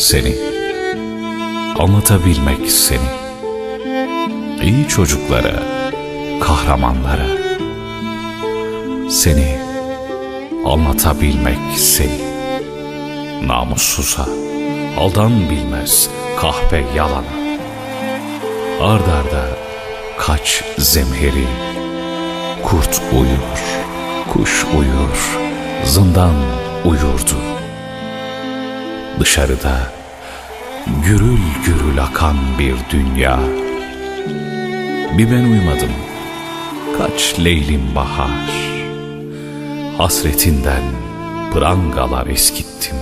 seni, anlatabilmek seni, iyi çocuklara, kahramanlara, seni, anlatabilmek seni, namussuza, aldan bilmez kahpe yalana, ard arda kaç zemheri, kurt uyur, kuş uyur, zindan uyurdu. Dışarıda gürül gürül akan bir dünya. Bir ben uymadım, kaç leylim bahar, hasretinden prangalar eskittim.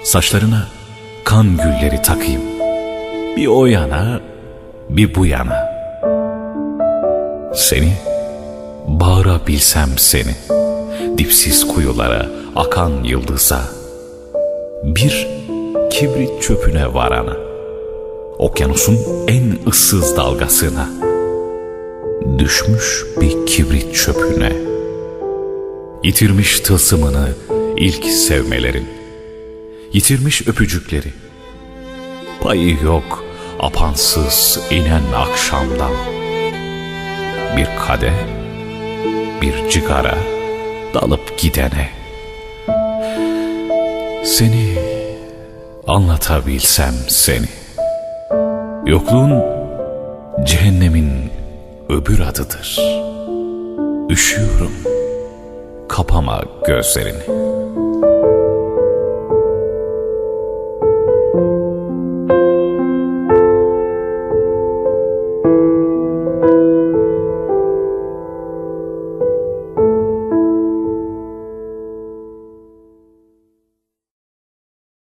Saçlarına kan gülleri takayım, bir o yana, bir bu yana. Seni, bağırabilsem seni, dipsiz kuyulara, akan yıldıza, bir kibrit çöpüne varana, okyanusun en ıssız dalgasına, düşmüş bir kibrit çöpüne, yitirmiş tılsımını ilk sevmelerin, yitirmiş öpücükleri, payı yok apansız inen akşamdan. Bir kadeh, bir cigara dalıp gidene, seni, anlatabilsem seni, yokluğun cehennemin öbür adıdır. Üşüyorum, kapama gözlerini.